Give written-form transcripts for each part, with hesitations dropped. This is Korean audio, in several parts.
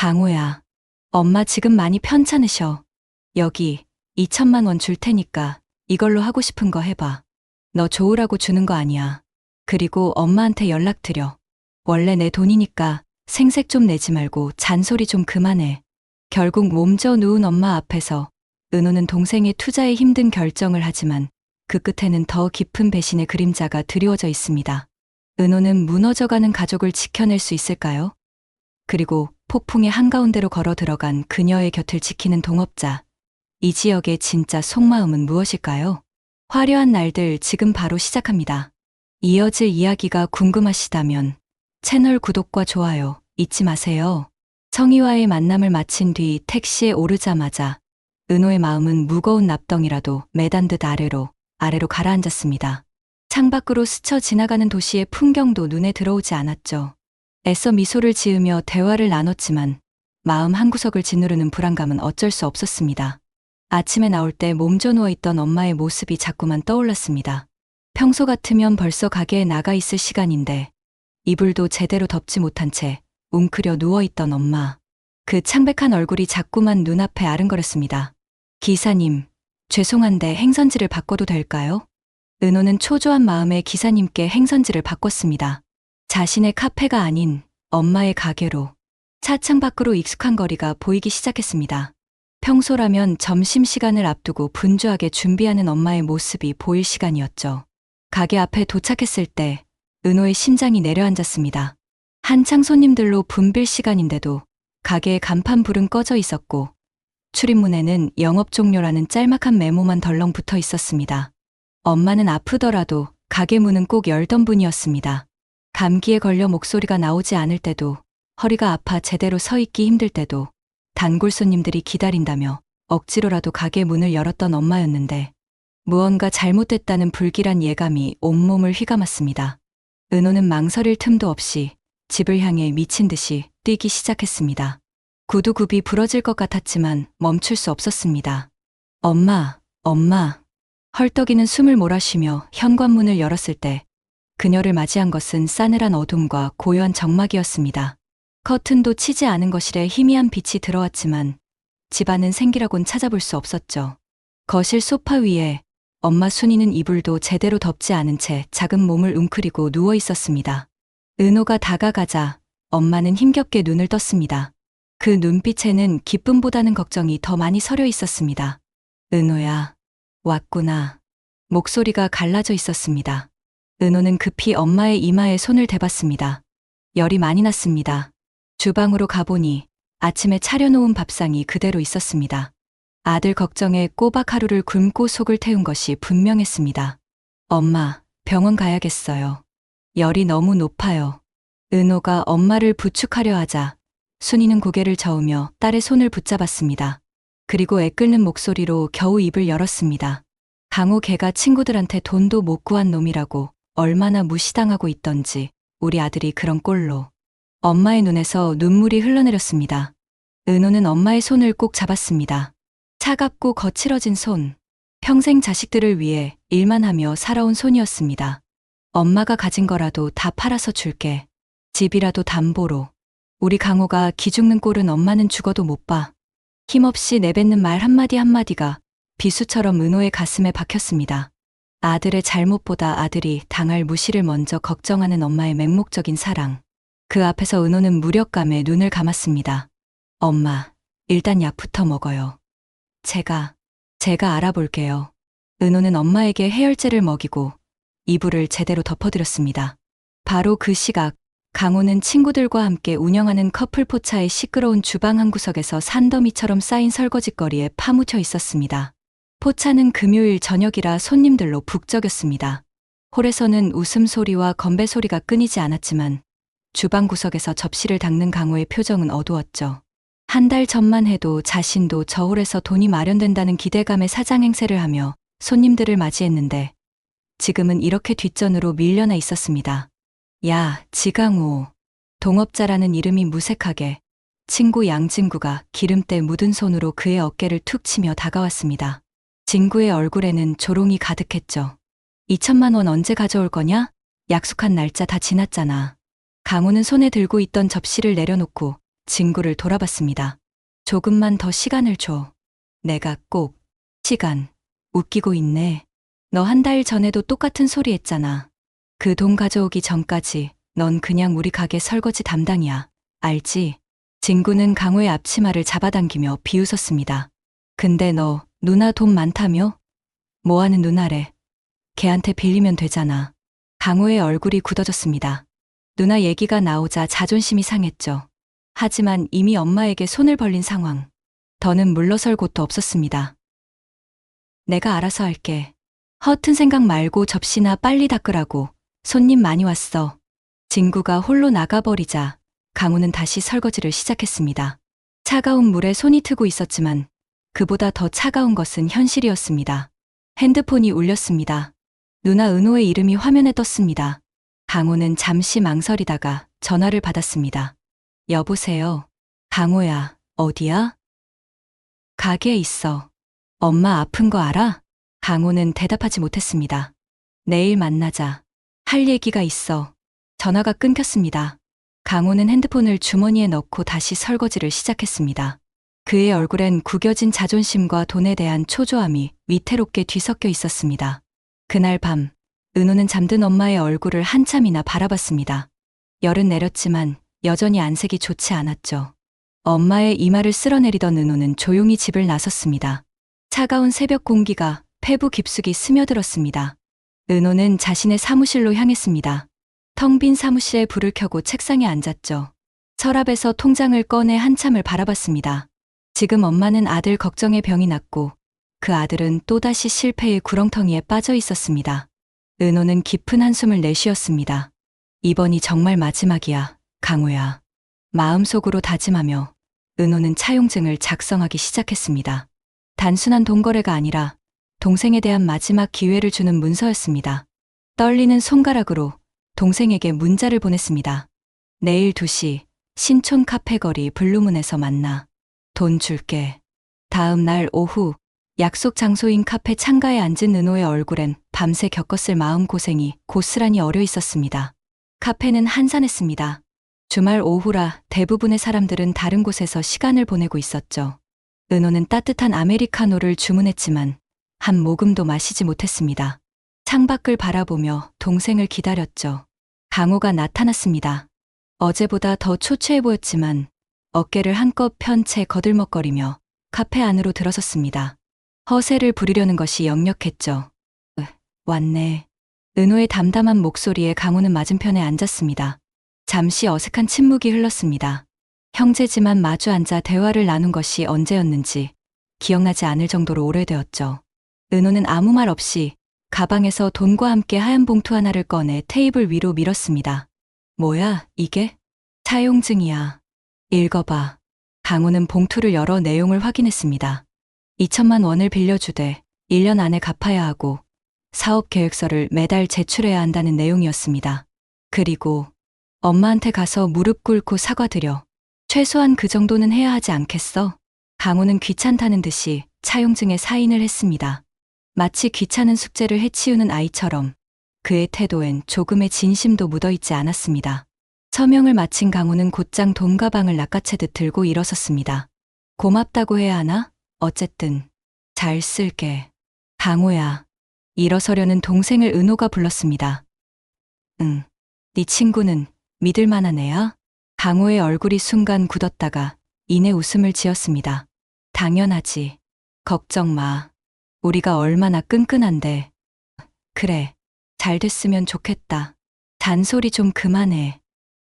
강호야, 엄마 지금 많이 편찮으셔. 여기 2천만 원 줄 테니까 이걸로 하고 싶은 거 해봐. 너 좋으라고 주는 거 아니야. 그리고 엄마한테 연락드려. 원래 내 돈이니까 생색 좀 내지 말고 잔소리 좀 그만해. 결국 몸져 누운 엄마 앞에서 은호는 동생의 투자에 힘든 결정을 하지만 그 끝에는 더 깊은 배신의 그림자가 드리워져 있습니다. 은호는 무너져가는 가족을 지켜낼 수 있을까요? 그리고 폭풍의 한가운데로 걸어 들어간 그녀의 곁을 지키는 동업자. 이 지역의 진짜 속마음은 무엇일까요? 화려한 날들 지금 바로 시작합니다. 이어질 이야기가 궁금하시다면 채널 구독과 좋아요 잊지 마세요. 성희와의 만남을 마친 뒤 택시에 오르자마자 은호의 마음은 무거운 납덩이라도 매단 듯 아래로 가라앉았습니다. 창밖으로 스쳐 지나가는 도시의 풍경도 눈에 들어오지 않았죠. 애써 미소를 지으며 대화를 나눴지만 마음 한구석을 짓누르는 불안감은 어쩔 수 없었습니다. 아침에 나올 때 몸져 누워있던 엄마의 모습이 자꾸만 떠올랐습니다. 평소 같으면 벌써 가게에 나가 있을 시간인데 이불도 제대로 덮지 못한 채 웅크려 누워있던 엄마. 그 창백한 얼굴이 자꾸만 눈앞에 아른거렸습니다. 기사님, 죄송한데 행선지를 바꿔도 될까요? 은호는 초조한 마음에 기사님께 행선지를 바꿨습니다. 자신의 카페가 아닌 엄마의 가게로. 차창 밖으로 익숙한 거리가 보이기 시작했습니다. 평소라면 점심시간을 앞두고 분주하게 준비하는 엄마의 모습이 보일 시간이었죠. 가게 앞에 도착했을 때 은호의 심장이 내려앉았습니다. 한창 손님들로 붐빌 시간인데도 가게의 간판 불은 꺼져 있었고 출입문에는 영업 종료라는 짤막한 메모만 덜렁 붙어 있었습니다. 엄마는 아프더라도 가게 문은 꼭 열던 분이었습니다. 감기에 걸려 목소리가 나오지 않을 때도, 허리가 아파 제대로 서 있기 힘들 때도 단골 손님들이 기다린다며 억지로라도 가게 문을 열었던 엄마였는데 무언가 잘못됐다는 불길한 예감이 온몸을 휘감았습니다. 은호는 망설일 틈도 없이 집을 향해 미친 듯이 뛰기 시작했습니다. 구두굽이 부러질 것 같았지만 멈출 수 없었습니다. 엄마. 헐떡이는 숨을 몰아쉬며 현관문을 열었을 때 그녀를 맞이한 것은 싸늘한 어둠과 고요한 적막이었습니다. 커튼도 치지 않은 거실에 희미한 빛이 들어왔지만 집안은 생기라곤 찾아볼 수 없었죠. 거실 소파 위에 엄마 순이는 이불도 제대로 덮지 않은 채 작은 몸을 웅크리고 누워 있었습니다. 은호가 다가가자 엄마는 힘겹게 눈을 떴습니다. 그 눈빛에는 기쁨보다는 걱정이 더 많이 서려 있었습니다. 은호야, 왔구나. 목소리가 갈라져 있었습니다. 은호는 급히 엄마의 이마에 손을 대봤습니다. 열이 많이 났습니다. 주방으로 가보니 아침에 차려놓은 밥상이 그대로 있었습니다. 아들 걱정에 꼬박 하루를 굶고 속을 태운 것이 분명했습니다. 엄마, 병원 가야겠어요. 열이 너무 높아요. 은호가 엄마를 부축하려 하자 순이는 고개를 저으며 딸의 손을 붙잡았습니다. 그리고 애끓는 목소리로 겨우 입을 열었습니다. 강호 걔가 친구들한테 돈도 못 구한 놈이라고 얼마나 무시당하고 있던지 우리 아들이 그런 꼴로. 엄마의 눈에서 눈물이 흘러내렸습니다. 은호는 엄마의 손을 꼭 잡았습니다. 차갑고 거칠어진 손. 평생 자식들을 위해 일만 하며 살아온 손이었습니다. 엄마가 가진 거라도 다 팔아서 줄게. 집이라도 담보로. 우리 강호가 기죽는 꼴은 엄마는 죽어도 못 봐. 힘없이 내뱉는 말 한마디 한마디가 비수처럼 은호의 가슴에 박혔습니다. 아들의 잘못보다 아들이 당할 무시를 먼저 걱정하는 엄마의 맹목적인 사랑. 그 앞에서 은호는 무력감에 눈을 감았습니다. 엄마, 일단 약부터 먹어요. 제가 알아볼게요. 은호는 엄마에게 해열제를 먹이고 이불을 제대로 덮어드렸습니다. 바로 그 시각 강호는 친구들과 함께 운영하는 커플 포차의 시끄러운 주방 한 구석에서 산더미처럼 쌓인 설거지거리에 파묻혀 있었습니다. 포차는 금요일 저녁이라 손님들로 북적였습니다. 홀에서는 웃음소리와 건배소리가 끊이지 않았지만 주방 구석에서 접시를 닦는 강호의 표정은 어두웠죠. 한 달 전만 해도 자신도 저 홀에서 돈이 마련된다는 기대감에 사장 행세를 하며 손님들을 맞이했는데 지금은 이렇게 뒷전으로 밀려나 있었습니다. 야, 지강호. 동업자라는 이름이 무색하게 친구 양진구가 기름때 묻은 손으로 그의 어깨를 툭 치며 다가왔습니다. 진구의 얼굴에는 조롱이 가득했죠. 2천만 원 언제 가져올 거냐? 약속한 날짜 다 지났잖아. 강호는 손에 들고 있던 접시를 내려놓고 진구를 돌아봤습니다. 조금만 더 시간을 줘. 내가 꼭. 시간. 웃기고 있네. 너 한 달 전에도 똑같은 소리 했잖아. 그 돈 가져오기 전까지 넌 그냥 우리 가게 설거지 담당이야. 알지? 진구는 강호의 앞치마를 잡아당기며 비웃었습니다. 근데 너 누나 돈 많다며? 뭐하는 누나래? 걔한테 빌리면 되잖아. 강호의 얼굴이 굳어졌습니다. 누나 얘기가 나오자 자존심이 상했죠. 하지만 이미 엄마에게 손을 벌린 상황. 더는 물러설 곳도 없었습니다. 내가 알아서 할게. 허튼 생각 말고 접시나 빨리 닦으라고. 손님 많이 왔어. 진구가 홀로 나가버리자 강우는 다시 설거지를 시작했습니다. 차가운 물에 손이 트고 있었지만 그보다 더 차가운 것은 현실이었습니다. 핸드폰이 울렸습니다. 누나 은호의 이름이 화면에 떴습니다. 강우는 잠시 망설이다가 전화를 받았습니다. 여보세요. 강우야, 어디야? 가게에 있어. 엄마 아픈 거 알아? 강우는 대답하지 못했습니다. 내일 만나자. 할 얘기가 있어. 전화가 끊겼습니다. 강우는 핸드폰을 주머니에 넣고 다시 설거지를 시작했습니다. 그의 얼굴엔 구겨진 자존심과 돈에 대한 초조함이 위태롭게 뒤섞여 있었습니다. 그날 밤, 은호는 잠든 엄마의 얼굴을 한참이나 바라봤습니다. 열은 내렸지만 여전히 안색이 좋지 않았죠. 엄마의 이마를 쓸어내리던 은호는 조용히 집을 나섰습니다. 차가운 새벽 공기가 폐부 깊숙이 스며들었습니다. 은호는 자신의 사무실로 향했습니다. 텅 빈 사무실에 불을 켜고 책상에 앉았죠. 서랍에서 통장을 꺼내 한참을 바라봤습니다. 지금 엄마는 아들 걱정에 병이 났고 그 아들은 또다시 실패의 구렁텅이에 빠져 있었습니다. 은호는 깊은 한숨을 내쉬었습니다. 이번이 정말 마지막이야, 강우야. 마음속으로 다짐하며 은호는 차용증을 작성하기 시작했습니다. 단순한 돈거래가 아니라 동생에 대한 마지막 기회를 주는 문서였습니다. 떨리는 손가락으로 동생에게 문자를 보냈습니다. 내일 2시 신촌 카페 거리 블루문에서 만나. 돈 줄게. 다음 날 오후 약속 장소인 카페 창가에 앉은 은호의 얼굴엔 밤새 겪었을 마음고생이 고스란히 어려 있었습니다. 카페는 한산했습니다. 주말 오후라 대부분의 사람들은 다른 곳에서 시간을 보내고 있었죠. 은호는 따뜻한 아메리카노를 주문했지만 한 모금도 마시지 못했습니다. 창밖을 바라보며 동생을 기다렸죠. 강호가 나타났습니다. 어제보다 더 초췌해 보였지만 어깨를 한껏 편 채 거들먹거리며 카페 안으로 들어섰습니다. 허세를 부리려는 것이 역력했죠. 왔네. 은호의 담담한 목소리에 강호는 맞은편에 앉았습니다. 잠시 어색한 침묵이 흘렀습니다. 형제지만 마주 앉아 대화를 나눈 것이 언제였는지 기억나지 않을 정도로 오래되었죠. 은호는 아무 말 없이 가방에서 돈과 함께 하얀 봉투 하나를 꺼내 테이블 위로 밀었습니다. 뭐야, 이게? 차용증이야. 읽어봐. 강호는 봉투를 열어 내용을 확인했습니다. 2천만 원을 빌려주되 1년 안에 갚아야 하고 사업 계획서를 매달 제출해야 한다는 내용이었습니다. 그리고 엄마한테 가서 무릎 꿇고 사과드려. 최소한 그 정도는 해야 하지 않겠어? 강호는 귀찮다는 듯이 차용증에 사인을 했습니다. 마치 귀찮은 숙제를 해치우는 아이처럼 그의 태도엔 조금의 진심도 묻어있지 않았습니다. 서명을 마친 강호는 곧장 돈가방을 낚아채듯 들고 일어섰습니다. 고맙다고 해야 하나? 어쨌든 잘 쓸게. 강호야. 일어서려는 동생을 은호가 불렀습니다. 응. 네 친구는 믿을 만한 애야? 강호의 얼굴이 순간 굳었다가 이내 웃음을 지었습니다. 당연하지. 걱정 마. 우리가 얼마나 끈끈한데. 그래. 잘 됐으면 좋겠다. 잔소리 좀 그만해.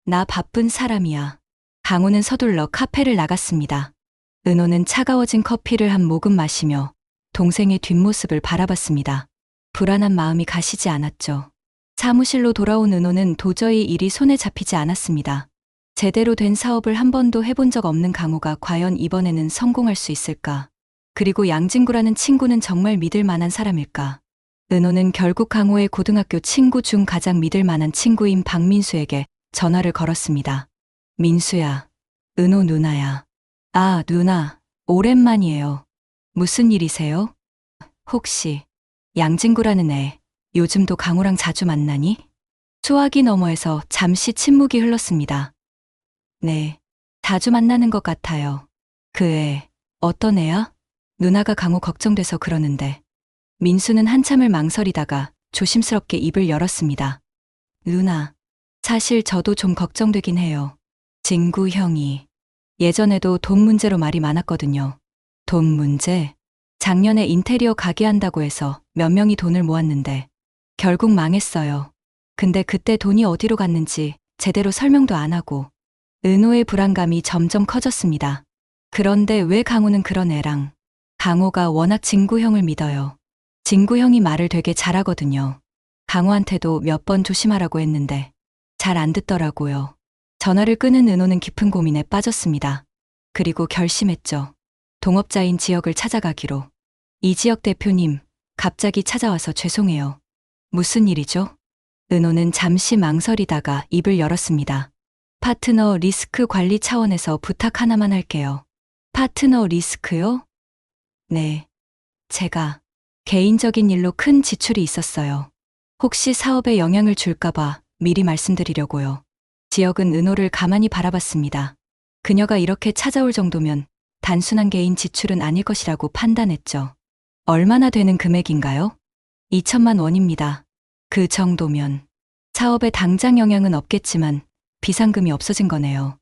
나 바쁜 사람이야. 강호는 서둘러 카페를 나갔습니다. 은호는 차가워진 커피를 한 모금 마시며 동생의 뒷모습을 바라봤습니다. 불안한 마음이 가시지 않았죠. 사무실로 돌아온 은호는 도저히 일이 손에 잡히지 않았습니다. 제대로 된 사업을 한 번도 해본 적 없는 강호가 과연 이번에는 성공할 수 있을까? 그리고 양진구라는 친구는 정말 믿을 만한 사람일까? 은호는 결국 강호의 고등학교 친구 중 가장 믿을 만한 친구인 박민수에게 전화를 걸었습니다. 민수야, 은호 누나야. 아, 누나, 오랜만이에요. 무슨 일이세요? 혹시 양진구라는 애 요즘도 강호랑 자주 만나니? 수화기 너머에서 잠시 침묵이 흘렀습니다. 네, 자주 만나는 것 같아요. 그 애, 어떤 애야? 누나가 강호 걱정돼서 그러는데. 민수는 한참을 망설이다가 조심스럽게 입을 열었습니다. 누나, 사실 저도 좀 걱정되긴 해요. 진구 형이 예전에도 돈 문제로 말이 많았거든요. 돈 문제? 작년에 인테리어 가게 한다고 해서 몇 명이 돈을 모았는데 결국 망했어요. 근데 그때 돈이 어디로 갔는지 제대로 설명도 안 하고 은호의 불안감이 점점 커졌습니다. 그런데 왜 강호는 그런 애랑? 강호가 워낙 진구 형을 믿어요. 진구 형이 말을 되게 잘하거든요. 강호한테도 몇 번 조심하라고 했는데 잘 안 듣더라고요. 전화를 끄는 은호는 깊은 고민에 빠졌습니다. 그리고 결심했죠. 동업자인 지역을 찾아가기로. 이지역 대표님, 갑자기 찾아와서 죄송해요. 무슨 일이죠? 은호는 잠시 망설이다가 입을 열었습니다. 파트너 리스크 관리 차원에서 부탁 하나만 할게요. 파트너 리스크요? 네. 제가 개인적인 일로 큰 지출이 있었어요. 혹시 사업에 영향을 줄까봐 미리 말씀드리려고요. 지역은 은호를 가만히 바라봤습니다. 그녀가 이렇게 찾아올 정도면 단순한 개인 지출은 아닐 것이라고 판단했죠. 얼마나 되는 금액인가요? 2천만 원입니다. 그 정도면 사업에 당장 영향은 없겠지만 비상금이 없어진 거네요.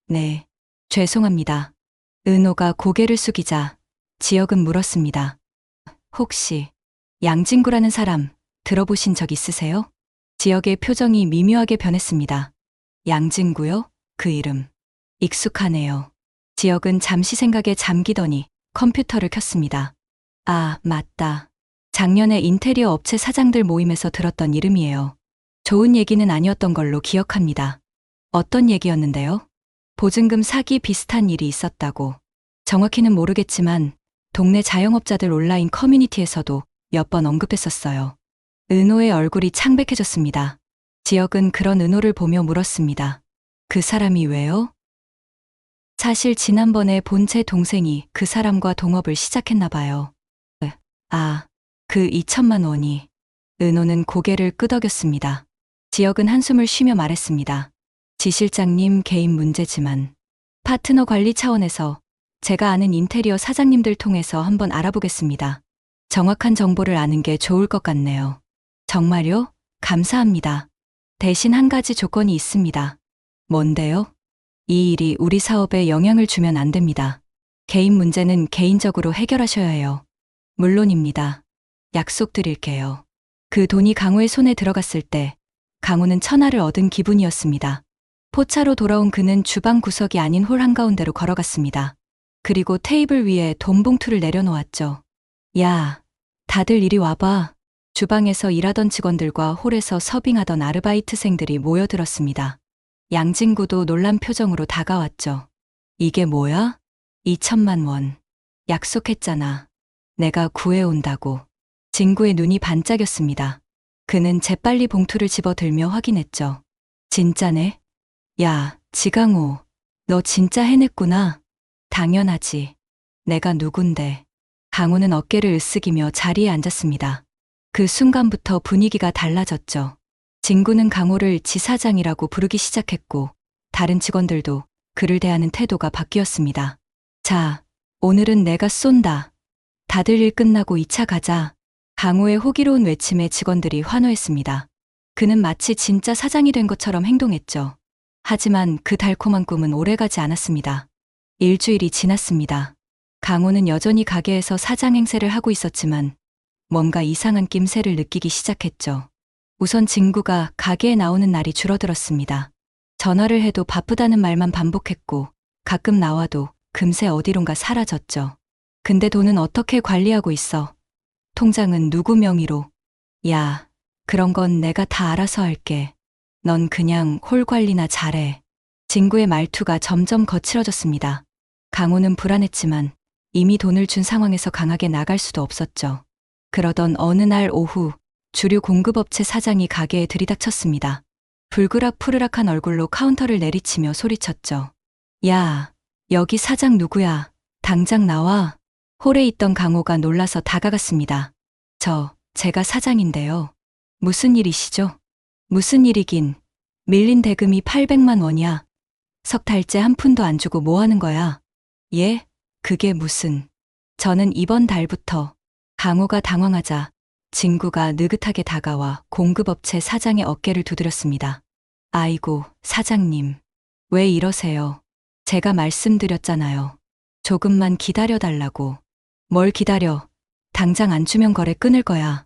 네, 죄송합니다. 은호가 고개를 숙이자 지역은 물었습니다. 혹시 양진구라는 사람 들어보신 적 있으세요? 지역의 표정이 미묘하게 변했습니다. 양진구요? 그 이름. 익숙하네요. 지역은 잠시 생각에 잠기더니 컴퓨터를 켰습니다. 아, 맞다. 작년에 인테리어 업체 사장들 모임에서 들었던 이름이에요. 좋은 얘기는 아니었던 걸로 기억합니다. 어떤 얘기였는데요? 보증금 사기 비슷한 일이 있었다고. 정확히는 모르겠지만 동네 자영업자들 온라인 커뮤니티에서도 몇 번 언급했었어요. 은호의 얼굴이 창백해졌습니다. 지역은 그런 은호를 보며 물었습니다. 그 사람이 왜요? 사실 지난번에 본체 동생이 그 사람과 동업을 시작했나 봐요. 아, 그 2천만 원이. 은호는 고개를 끄덕였습니다. 지역은 한숨을 쉬며 말했습니다. 지 실장님 개인 문제지만 파트너 관리 차원에서 제가 아는 인테리어 사장님들 통해서 한번 알아보겠습니다. 정확한 정보를 아는 게 좋을 것 같네요. 정말요? 감사합니다. 대신 한 가지 조건이 있습니다. 뭔데요? 이 일이 우리 사업에 영향을 주면 안 됩니다. 개인 문제는 개인적으로 해결하셔야 해요. 물론입니다. 약속드릴게요. 그 돈이 강호의 손에 들어갔을 때 강호는 천하를 얻은 기분이었습니다. 포차로 돌아온 그는 주방 구석이 아닌 홀 한가운데로 걸어갔습니다. 그리고 테이블 위에 돈 봉투를 내려놓았죠. 야, 다들 이리 와봐. 주방에서 일하던 직원들과 홀에서 서빙하던 아르바이트생들이 모여들었습니다. 양진구도 놀란 표정으로 다가왔죠. 이게 뭐야? 2천만 원. 약속했잖아. 내가 구해온다고. 진구의 눈이 반짝였습니다. 그는 재빨리 봉투를 집어들며 확인했죠. 진짜네? 야, 지강호. 너 진짜 해냈구나. 당연하지. 내가 누군데. 강호는 어깨를 으쓱이며 자리에 앉았습니다. 그 순간부터 분위기가 달라졌죠. 진구는 강호를 지사장이라고 부르기 시작했고 다른 직원들도 그를 대하는 태도가 바뀌었습니다. 자, 오늘은 내가 쏜다. 다들 일 끝나고 2차 가자. 강호의 호기로운 외침에 직원들이 환호했습니다. 그는 마치 진짜 사장이 된 것처럼 행동했죠. 하지만 그 달콤한 꿈은 오래가지 않았습니다. 일주일이 지났습니다. 강호는 여전히 가게에서 사장 행세를 하고 있었지만 뭔가 이상한 낌새를 느끼기 시작했죠. 우선 진구가 가게에 나오는 날이 줄어들었습니다. 전화를 해도 바쁘다는 말만 반복했고 가끔 나와도 금세 어디론가 사라졌죠. 근데 돈은 어떻게 관리하고 있어? 통장은 누구 명의로? 야, 그런 건 내가 다 알아서 할게. 넌 그냥 홀 관리나 잘해. 진구의 말투가 점점 거칠어졌습니다. 강호는 불안했지만 이미 돈을 준 상황에서 강하게 나갈 수도 없었죠. 그러던 어느 날 오후 주류 공급업체 사장이 가게에 들이닥쳤습니다. 불그락푸르락한 얼굴로 카운터를 내리치며 소리쳤죠. 야, 여기 사장 누구야? 당장 나와. 홀에 있던 강호가 놀라서 다가갔습니다. 제가 사장인데요. 무슨 일이시죠? 무슨 일이긴. 밀린 대금이 800만 원이야. 석 달째 한 푼도 안 주고 뭐 하는 거야? 예? 그게 무슨. 저는 이번 달부터. 강호가 당황하자 진구가 느긋하게 다가와 공급업체 사장의 어깨를 두드렸습니다. 아이고, 사장님. 왜 이러세요? 제가 말씀드렸잖아요. 조금만 기다려달라고. 뭘 기다려? 당장 안 주면 거래 끊을 거야.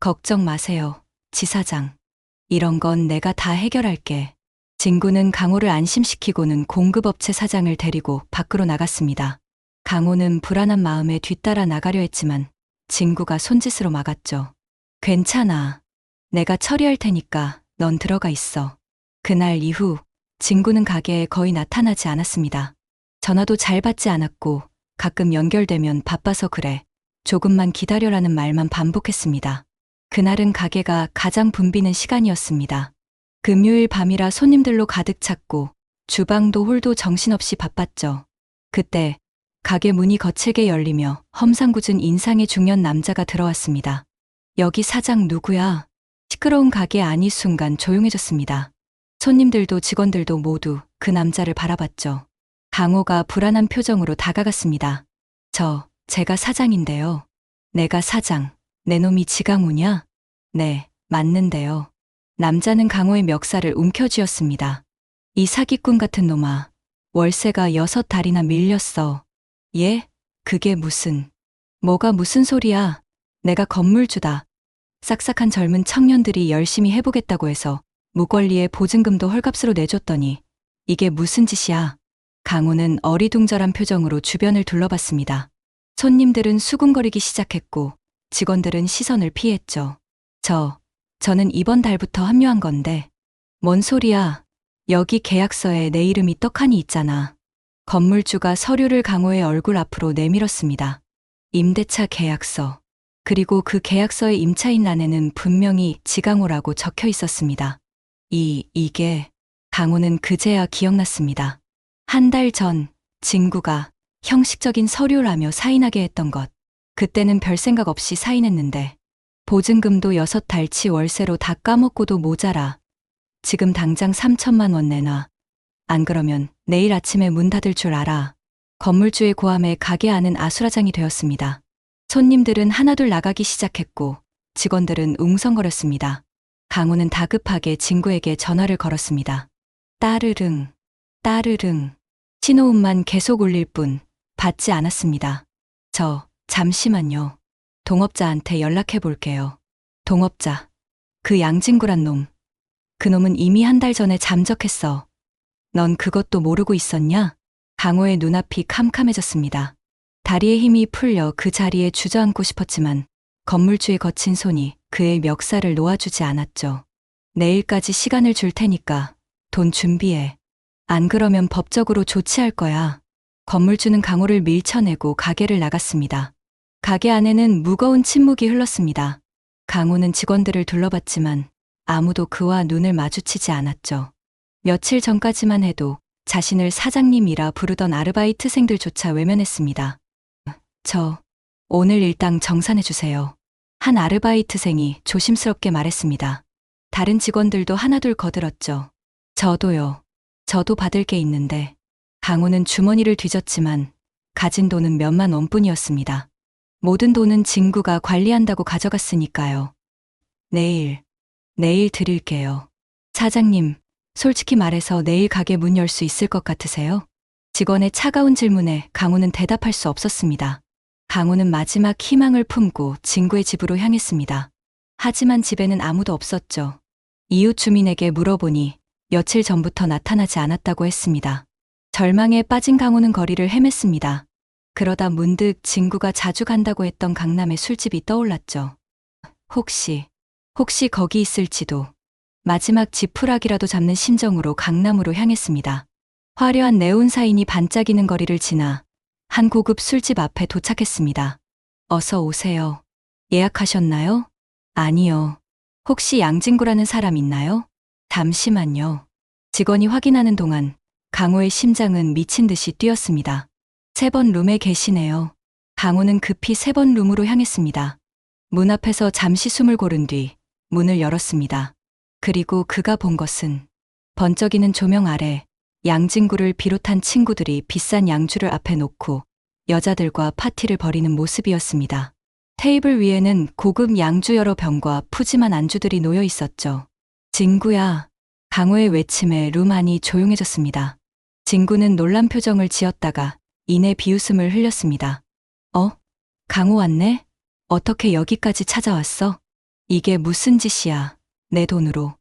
걱정 마세요, 지사장. 이런 건 내가 다 해결할게. 진구는 강호를 안심시키고는 공급업체 사장을 데리고 밖으로 나갔습니다. 강호는 불안한 마음에 뒤따라 나가려 했지만 진구가 손짓으로 막았죠. 괜찮아. 내가 처리할 테니까 넌 들어가 있어. 그날 이후 진구는 가게에 거의 나타나지 않았습니다. 전화도 잘 받지 않았고 가끔 연결되면 바빠서 그래. 조금만 기다려라는 말만 반복했습니다. 그날은 가게가 가장 붐비는 시간이었습니다. 금요일 밤이라 손님들로 가득 찼고 주방도 홀도 정신없이 바빴죠. 그때 가게 문이 거칠게 열리며 험상궂은 인상의 중년 남자가 들어왔습니다. 여기 사장 누구야? 시끄러운 가게 안이 순간 조용해졌습니다. 손님들도 직원들도 모두 그 남자를 바라봤죠. 강호가 불안한 표정으로 다가갔습니다. 제가 사장인데요. 내가 사장, 내 놈이 지강호냐? 네, 맞는데요. 남자는 강호의 멱살을 움켜쥐었습니다. 이 사기꾼 같은 놈아, 월세가 6달이나 밀렸어. 예? 그게 뭐가 무슨 소리야? 내가 건물주다. 싹싹한 젊은 청년들이 열심히 해보겠다고 해서 무권리에 보증금도 헐값으로 내줬더니 이게 무슨 짓이야? 강호는 어리둥절한 표정으로 주변을 둘러봤습니다. 손님들은 수군거리기 시작했고 직원들은 시선을 피했죠. 저는 이번 달부터 합류한 건데. 뭔 소리야? 여기 계약서에 내 이름이 떡하니 있잖아. 건물주가 서류를 강호의 얼굴 앞으로 내밀었습니다. 임대차 계약서. 그리고 그 계약서의 임차인란에는 분명히 지강호라고 적혀 있었습니다. 이게. 강호는 그제야 기억났습니다. 한 달 전 진구가 형식적인 서류라며 사인하게 했던 것. 그때는 별 생각 없이 사인했는데 보증금도 6달치 월세로 다 까먹고도 모자라. 지금 당장 3천만 원 내놔. 안 그러면 내일 아침에 문 닫을 줄 알아. 건물주의 고함에 가게 안은 아수라장이 되었습니다. 손님들은 하나둘 나가기 시작했고 직원들은 웅성거렸습니다. 강호는 다급하게 진구에게 전화를 걸었습니다. 따르릉. 신호음만 계속 울릴 뿐 받지 않았습니다. 잠시만요. 동업자한테 연락해 볼게요. 동업자. 그 양진구란 놈. 그놈은 이미 한 달 전에 잠적했어. 넌 그것도 모르고 있었냐? 강호의 눈앞이 캄캄해졌습니다. 다리에 힘이 풀려 그 자리에 주저앉고 싶었지만 건물주의 거친 손이 그의 멱살을 놓아주지 않았죠. 내일까지 시간을 줄 테니까 돈 준비해. 안 그러면 법적으로 조치할 거야. 건물주는 강호를 밀쳐내고 가게를 나갔습니다. 가게 안에는 무거운 침묵이 흘렀습니다. 강호는 직원들을 둘러봤지만 아무도 그와 눈을 마주치지 않았죠. 며칠 전까지만 해도 자신을 사장님이라 부르던 아르바이트생들조차 외면했습니다. 오늘 일당 정산해주세요. 한 아르바이트생이 조심스럽게 말했습니다. 다른 직원들도 하나둘 거들었죠. 저도 받을 게 있는데. 강호는 주머니를 뒤졌지만 가진 돈은 몇만 원뿐이었습니다. 모든 돈은 진구가 관리한다고 가져갔으니까요. 내일 드릴게요. 사장님, 솔직히 말해서 내일 가게 문 열 수 있을 것 같으세요? 직원의 차가운 질문에 강호는 대답할 수 없었습니다. 강호는 마지막 희망을 품고 진구의 집으로 향했습니다. 하지만 집에는 아무도 없었죠. 이웃 주민에게 물어보니 며칠 전부터 나타나지 않았다고 했습니다. 절망에 빠진 강호는 거리를 헤맸습니다. 그러다 문득 진구가 자주 간다고 했던 강남의 술집이 떠올랐죠. 혹시 거기 있을지도. 마지막 지푸라기라도 잡는 심정으로 강남으로 향했습니다. 화려한 네온사인이 반짝이는 거리를 지나 한 고급 술집 앞에 도착했습니다. 어서 오세요. 예약하셨나요? 아니요. 혹시 양진구라는 사람 있나요? 잠시만요. 직원이 확인하는 동안 강호의 심장은 미친 듯이 뛰었습니다. 3번 룸에 계시네요. 강호는 급히 3번 룸으로 향했습니다. 문 앞에서 잠시 숨을 고른 뒤 문을 열었습니다. 그리고 그가 본 것은 번쩍이는 조명 아래 양진구를 비롯한 친구들이 비싼 양주를 앞에 놓고 여자들과 파티를 벌이는 모습이었습니다. 테이블 위에는 고급 양주 여러 병과 푸짐한 안주들이 놓여 있었죠. 진구야. 강호의 외침에 룸 안이 조용해졌습니다. 진구는 놀란 표정을 지었다가 이내 비웃음을 흘렸습니다. 강호 왔네? 어떻게 여기까지 찾아왔어? 이게 무슨 짓이야? 내 돈으로.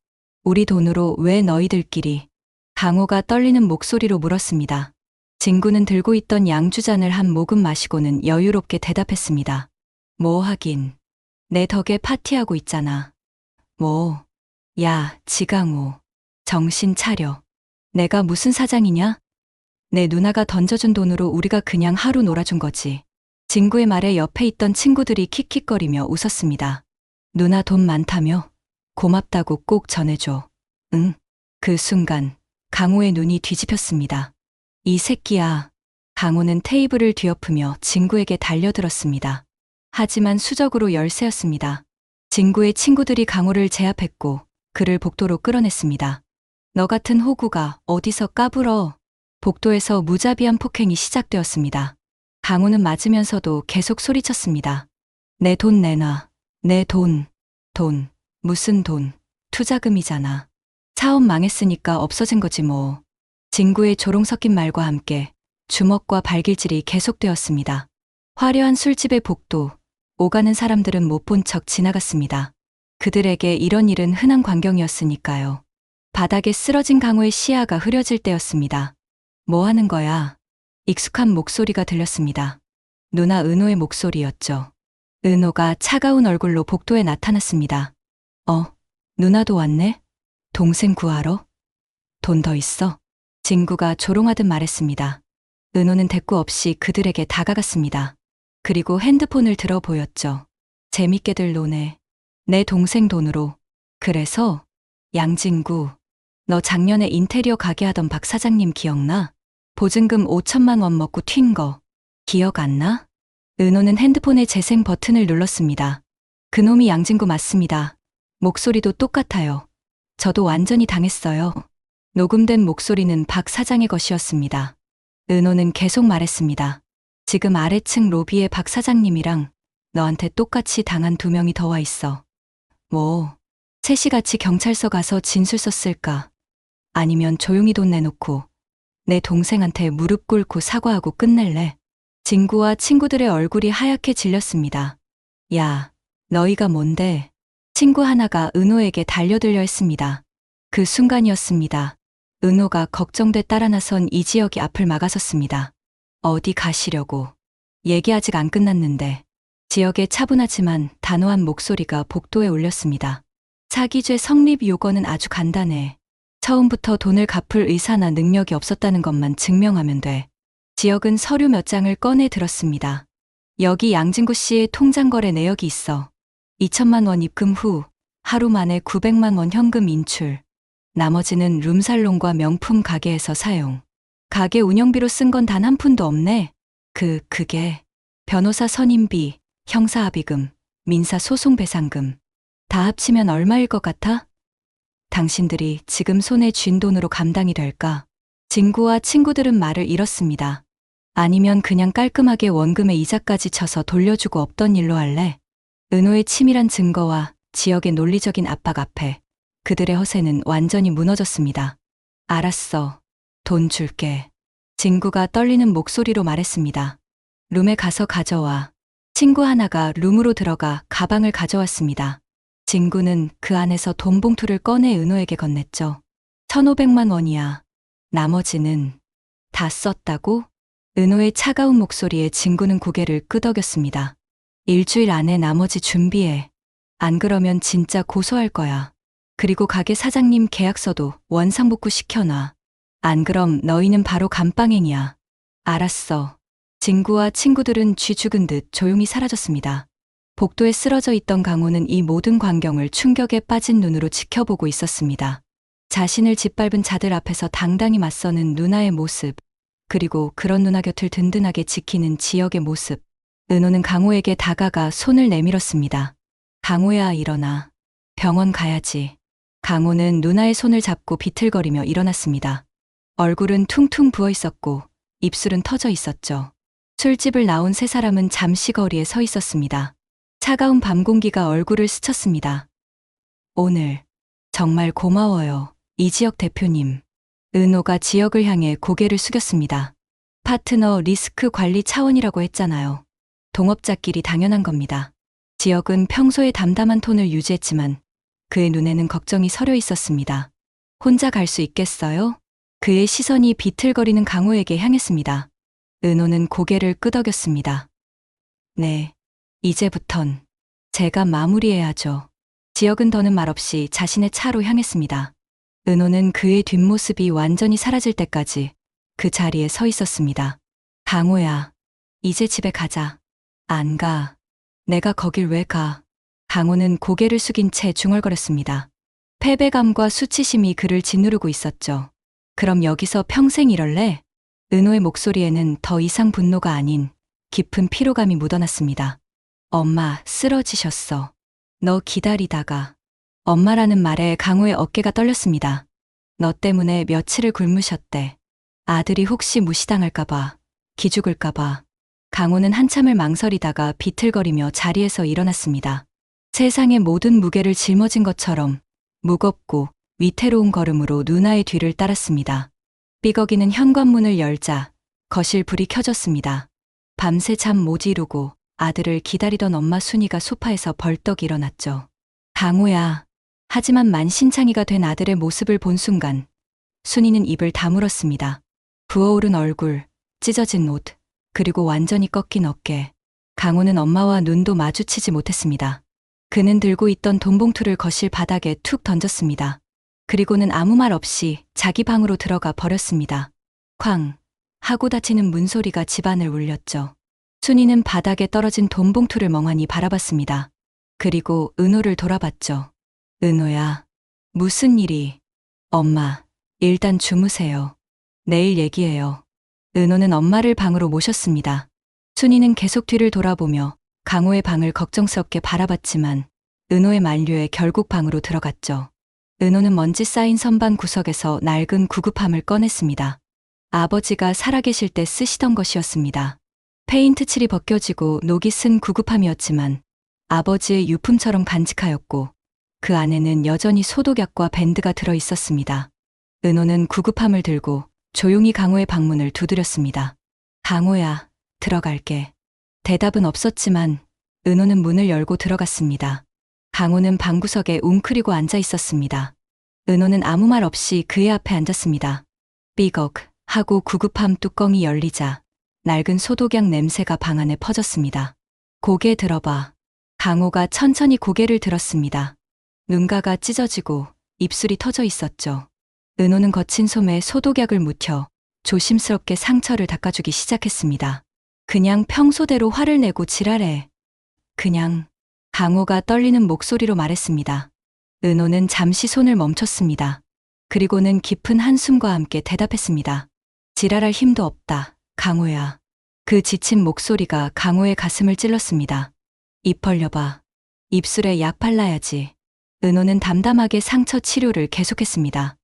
우리 돈으로 왜 너희들끼리? 강호가 떨리는 목소리로 물었습니다. 진구는 들고 있던 양주잔을 한 모금 마시고는 여유롭게 대답했습니다. 뭐 하긴. 내 덕에 파티하고 있잖아. 뭐. 야, 지강호. 정신 차려. 내가 무슨 사장이냐? 내 누나가 던져준 돈으로 우리가 그냥 하루 놀아준 거지. 진구의 말에 옆에 있던 친구들이 킥킥거리며 웃었습니다. 누나 돈 많다며? 고맙다고 꼭 전해줘. 응. 그 순간 강호의 눈이 뒤집혔습니다. 이 새끼야. 강호는 테이블을 뒤엎으며 진구에게 달려들었습니다. 하지만 수적으로 열세였습니다. 진구의 친구들이 강호를 제압했고 그를 복도로 끌어냈습니다. 너 같은 호구가 어디서 까불어. 복도에서 무자비한 폭행이 시작되었습니다. 강호는 맞으면서도 계속 소리쳤습니다. 내 돈 내놔. 내 돈. 돈. 무슨 돈. 투자금이잖아. 사업 망했으니까 없어진 거지 뭐. 진구의 조롱 섞인 말과 함께 주먹과 발길질이 계속되었습니다. 화려한 술집의 복도, 오가는 사람들은 못 본 척 지나갔습니다. 그들에게 이런 일은 흔한 광경이었으니까요. 바닥에 쓰러진 강호의 시야가 흐려질 때였습니다. 뭐 하는 거야? 익숙한 목소리가 들렸습니다. 누나 은호의 목소리였죠. 은호가 차가운 얼굴로 복도에 나타났습니다. 누나도 왔네? 동생 구하러? 돈 더 있어? 진구가 조롱하듯 말했습니다. 은호는 대꾸 없이 그들에게 다가갔습니다. 그리고 핸드폰을 들어 보였죠. 재밌게들 노네. 내 동생 돈으로. 그래서? 양진구. 너 작년에 인테리어 가게 하던 박 사장님 기억나? 보증금 5천만 원 먹고 튄 거. 기억 안 나? 은호는 핸드폰의 재생 버튼을 눌렀습니다. 그놈이 양진구 맞습니다. 목소리도 똑같아요. 저도 완전히 당했어요. 녹음된 목소리는 박 사장의 것이었습니다. 은호는 계속 말했습니다. 지금 아래층 로비에 박 사장님이랑 너한테 똑같이 당한 2명이 더 와 있어. 뭐, 셋이 같이 경찰서 가서 진술 썼을까? 아니면 조용히 돈 내놓고 내 동생한테 무릎 꿇고 사과하고 끝낼래? 진구와 친구들의 얼굴이 하얗게 질렸습니다. 야, 너희가 뭔데? 친구 하나가 은호에게 달려들려 했습니다. 그 순간이었습니다. 은호가 걱정돼 따라 나선 이지혁이 앞을 막아섰습니다. 어디 가시려고? 얘기 아직 안 끝났는데. 지혁의 차분하지만 단호한 목소리가 복도에 울렸습니다. 사기죄 성립 요건은 아주 간단해. 처음부터 돈을 갚을 의사나 능력이 없었다는 것만 증명하면 돼. 지혁은 서류 몇 장을 꺼내 들었습니다. 여기 양진구 씨의 통장 거래 내역이 있어. 2천만 원 입금 후 하루 만에 900만 원 현금 인출. 나머지는 룸살롱과 명품 가게에서 사용. 가게 운영비로 쓴 건 단 한 푼도 없네. 그게 변호사 선임비, 형사합의금, 민사소송배상금 다 합치면 얼마일 것 같아? 당신들이 지금 손에 쥔 돈으로 감당이 될까? 진구와 친구들은 말을 잃었습니다. 아니면 그냥 깔끔하게 원금의 이자까지 쳐서 돌려주고 없던 일로 할래? 은호의 치밀한 증거와 지역의 논리적인 압박 앞에 그들의 허세는 완전히 무너졌습니다. 알았어. 돈 줄게. 진구가 떨리는 목소리로 말했습니다. 룸에 가서 가져와. 친구 하나가 룸으로 들어가 가방을 가져왔습니다. 진구는 그 안에서 돈 봉투를 꺼내 은호에게 건넸죠. 1,500만 원이야. 나머지는 다 썼다고? 은호의 차가운 목소리에 진구는 고개를 끄덕였습니다. 일주일 안에 나머지 준비해. 안 그러면 진짜 고소할 거야. 그리고 가게 사장님 계약서도 원상복구 시켜놔. 안 그럼 너희는 바로 감방행이야. 알았어. 진구와 친구들은 쥐 죽은 듯 조용히 사라졌습니다. 복도에 쓰러져 있던 강호는 이 모든 광경을 충격에 빠진 눈으로 지켜보고 있었습니다. 자신을 짓밟은 자들 앞에서 당당히 맞서는 누나의 모습, 그리고 그런 누나 곁을 든든하게 지키는 지역의 모습. 은호는 강호에게 다가가 손을 내밀었습니다. 강호야, 일어나. 병원 가야지. 강호는 누나의 손을 잡고 비틀거리며 일어났습니다. 얼굴은 퉁퉁 부어 있었고 입술은 터져 있었죠. 술집을 나온 세 사람은 잠시 거리에 서 있었습니다. 차가운 밤 공기가 얼굴을 스쳤습니다. 오늘 정말 고마워요, 이지혁 대표님. 은호가 지혁을 향해 고개를 숙였습니다. 파트너 리스크 관리 차원이라고 했잖아요. 동업자끼리 당연한 겁니다. 지혁은 평소에 담담한 톤을 유지했지만 그의 눈에는 걱정이 서려 있었습니다. 혼자 갈 수 있겠어요? 그의 시선이 비틀거리는 강호에게 향했습니다. 은호는 고개를 끄덕였습니다. 네, 이제부턴 제가 마무리해야죠. 지혁은 더는 말없이 자신의 차로 향했습니다. 은호는 그의 뒷모습이 완전히 사라질 때까지 그 자리에 서 있었습니다. 강호야, 이제 집에 가자. 안 가. 내가 거길 왜 가? 강호는 고개를 숙인 채 중얼거렸습니다. 패배감과 수치심이 그를 짓누르고 있었죠. 그럼 여기서 평생 이럴래? 은호의 목소리에는 더 이상 분노가 아닌 깊은 피로감이 묻어났습니다. 엄마, 쓰러지셨어. 너 기다리다가. 엄마라는 말에 강호의 어깨가 떨렸습니다. 너 때문에 며칠을 굶으셨대. 아들이 혹시 무시당할까봐, 기죽을까봐. 강호는 한참을 망설이다가 비틀거리며 자리에서 일어났습니다. 세상의 모든 무게를 짊어진 것처럼 무겁고 위태로운 걸음으로 누나의 뒤를 따랐습니다. 삐걱이는 현관문을 열자 거실 불이 켜졌습니다. 밤새 잠 못 이루고 아들을 기다리던 엄마 순이가 소파에서 벌떡 일어났죠. 강호야. 하지만 만신창이가 된 아들의 모습을 본 순간 순이는 입을 다물었습니다. 부어오른 얼굴, 찢어진 옷, 그리고 완전히 꺾인 어깨. 강호는 엄마와 눈도 마주치지 못했습니다. 그는 들고 있던 돈봉투를 거실 바닥에 툭 던졌습니다. 그리고는 아무 말 없이 자기 방으로 들어가 버렸습니다. 쾅 하고 닫히는 문소리가 집안을 울렸죠. 순이는 바닥에 떨어진 돈봉투를 멍하니 바라봤습니다. 그리고 은호를 돌아봤죠. 은호야, 무슨 일이? 엄마, 일단 주무세요. 내일 얘기해요. 은호는 엄마를 방으로 모셨습니다. 순이는 계속 뒤를 돌아보며 강호의 방을 걱정스럽게 바라봤지만 은호의 만류에 결국 방으로 들어갔죠. 은호는 먼지 쌓인 선반 구석에서 낡은 구급함을 꺼냈습니다. 아버지가 살아계실 때 쓰시던 것이었습니다. 페인트 칠이 벗겨지고 녹이 쓴 구급함이었지만 아버지의 유품처럼 간직하였고 그 안에는 여전히 소독약과 밴드가 들어 있었습니다. 은호는 구급함을 들고 조용히 강호의 방문을 두드렸습니다. 강호야, 들어갈게. 대답은 없었지만 은호는 문을 열고 들어갔습니다. 강호는 방구석에 웅크리고 앉아 있었습니다. 은호는 아무 말 없이 그의 앞에 앉았습니다. 삐걱 하고 구급함 뚜껑이 열리자 낡은 소독약 냄새가 방 안에 퍼졌습니다. 고개 들어봐. 강호가 천천히 고개를 들었습니다. 눈가가 찢어지고 입술이 터져 있었죠. 은호는 거친 솜에 소독약을 묻혀 조심스럽게 상처를 닦아주기 시작했습니다. 그냥 평소대로 화를 내고 지랄해. 그냥. 강호가 떨리는 목소리로 말했습니다. 은호는 잠시 손을 멈췄습니다. 그리고는 깊은 한숨과 함께 대답했습니다. 지랄할 힘도 없다, 강호야. 그 지친 목소리가 강호의 가슴을 찔렀습니다. 입 벌려봐. 입술에 약 발라야지. 은호는 담담하게 상처 치료를 계속했습니다.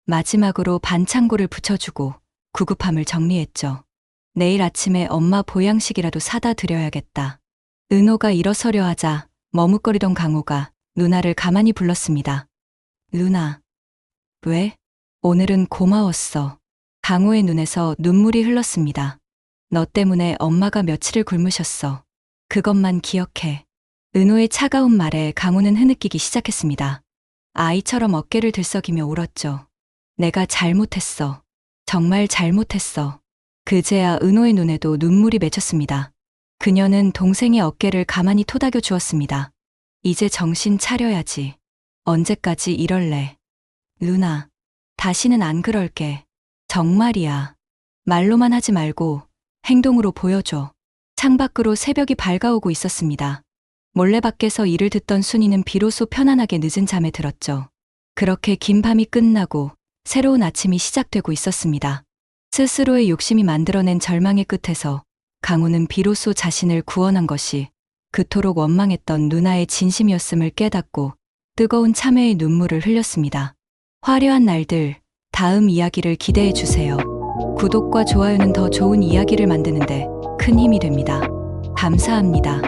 마지막으로 반창고를 붙여주고 구급함을 정리했죠. 내일 아침에 엄마 보양식이라도 사다 드려야겠다. 은호가 일어서려 하자 머뭇거리던 강호가 누나를 가만히 불렀습니다. 누나. 왜? 오늘은 고마웠어. 강호의 눈에서 눈물이 흘렀습니다. 너 때문에 엄마가 며칠을 굶으셨어. 그것만 기억해. 은호의 차가운 말에 강호는 흐느끼기 시작했습니다. 아이처럼 어깨를 들썩이며 울었죠. 내가 잘못했어. 정말 잘못했어. 그제야 은호의 눈에도 눈물이 맺혔습니다. 그녀는 동생의 어깨를 가만히 토닥여 주었습니다. 이제 정신 차려야지. 언제까지 이럴래? 누나, 다시는 안 그럴게. 정말이야. 말로만 하지 말고 행동으로 보여줘. 창밖으로 새벽이 밝아오고 있었습니다. 몰래 밖에서 일을 듣던 순이는 비로소 편안하게 늦은 잠에 들었죠. 그렇게 긴 밤이 끝나고 새로운 아침이 시작되고 있었습니다. 스스로의 욕심이 만들어낸 절망의 끝에서 강호는 비로소 자신을 구원한 것이 그토록 원망했던 누나의 진심이었음을 깨닫고 뜨거운 참회의 눈물을 흘렸습니다. 화려한 날들, 다음 이야기를 기대해 주세요. 구독과 좋아요는 더 좋은 이야기를 만드는데 큰 힘이 됩니다. 감사합니다.